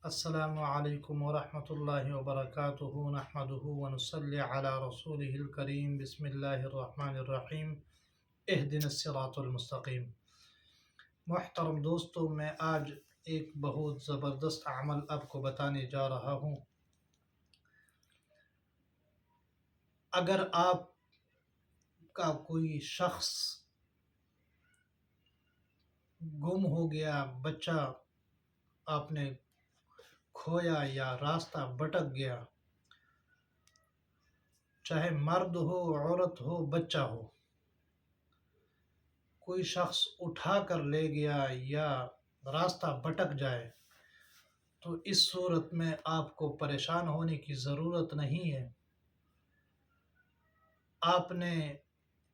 السلام علیکم ورحمۃ اللہ وبرکاتہ نحمدہ ونصلی علی رسولہ الکریم بسم اللہ الرحمن الرحیم اہدنا الصراط المستقیم۔ محترم دوستو، میں آج ایک بہت زبردست عمل آپ کو بتانے جا رہا ہوں۔ اگر آپ کا کوئی شخص گم ہو گیا، بچہ آپ نے کھویا یا راستہ بھٹک گیا، چاہے مرد ہو، عورت ہو، بچہ ہو، کوئی شخص اٹھا کر لے گیا یا راستہ بھٹک جائے، تو اس صورت میں آپ کو پریشان ہونے کی ضرورت نہیں ہے۔ آپ نے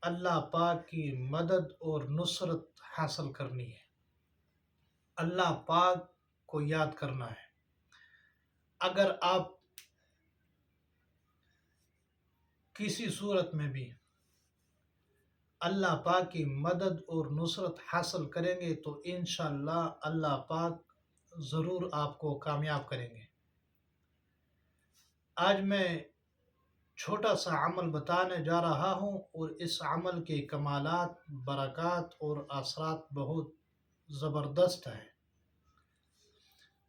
اللہ پاک کی مدد اور نصرت حاصل کرنی ہے، اللہ پاک کو یاد کرنا ہے۔ اگر آپ کسی صورت میں بھی اللہ پاک کی مدد اور نصرت حاصل کریں گے تو انشاءاللہ اللہ پاک ضرور آپ کو کامیاب کریں گے۔ آج میں چھوٹا سا عمل بتانے جا رہا ہوں، اور اس عمل کے کمالات، برکات اور اثرات بہت زبردست ہیں۔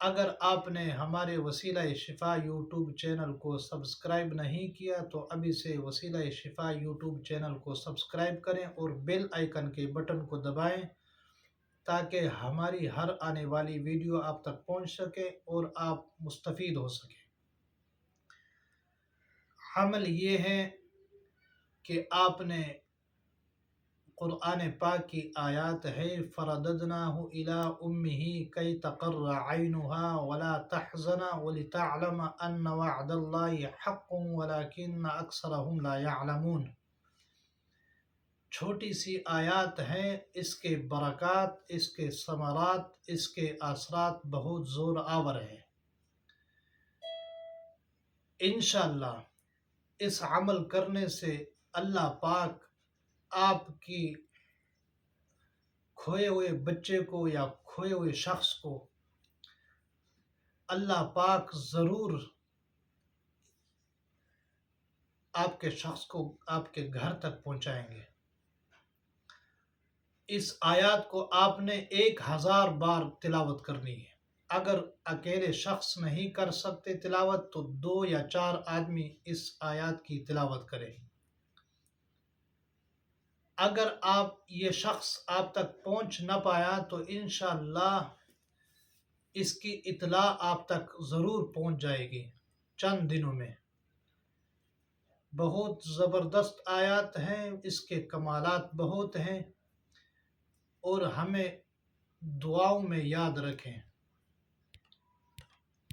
اگر آپ نے ہمارے وسیلہ شفا یوٹیوب چینل کو سبسکرائب نہیں کیا تو ابھی سے وسیلہ شفا یوٹیوب چینل کو سبسکرائب کریں اور بیل آئیکن کے بٹن کو دبائیں، تاکہ ہماری ہر آنے والی ویڈیو آپ تک پہنچ سکے اور آپ مستفید ہو سکیں۔ عمل یہ ہے کہ آپ نے قرآن پاک کی آیات ہے فَرَدَدْنَاهُ إِلَىٰ أُمِّهِ كَيْ تَقَرَّ عَيْنُهَا وَلَا تَحْزَنَ وَلِتَعْلَمَ أَنَّ وَعْدَ اللَّهِ حَقٌّ وَلَٰكِنَّ أَكْثَرَهُمْ لَا يَعْلَمُونَ۔ چھوٹی سی آیات ہیں، اس کے برکات، اس کے ثمرات، اس کے اثرات بہت زور آور ہیں۔ انشاءاللہ اس عمل کرنے سے اللہ پاک آپ کی کھوئے ہوئے بچے کو یا کھوئے ہوئے شخص کو اللہ پاک ضرور آپ کے شخص کو آپ کے گھر تک پہنچائیں گے۔ اس آیات کو آپ نے 1000 بار تلاوت کرنی ہے۔ اگر اکیلے شخص نہیں کر سکتے تلاوت تو 2 یا 4 آدمی اس آیات کی تلاوت کریں۔ اگر یہ شخص آپ تک پہنچ نہ پایا تو انشاءاللہ اس کی اطلاع آپ تک ضرور پہنچ جائے گی چند دنوں میں۔ بہت زبردست آیات ہیں، اس کے کمالات بہت ہیں، اور ہمیں دعاؤں میں یاد رکھیں۔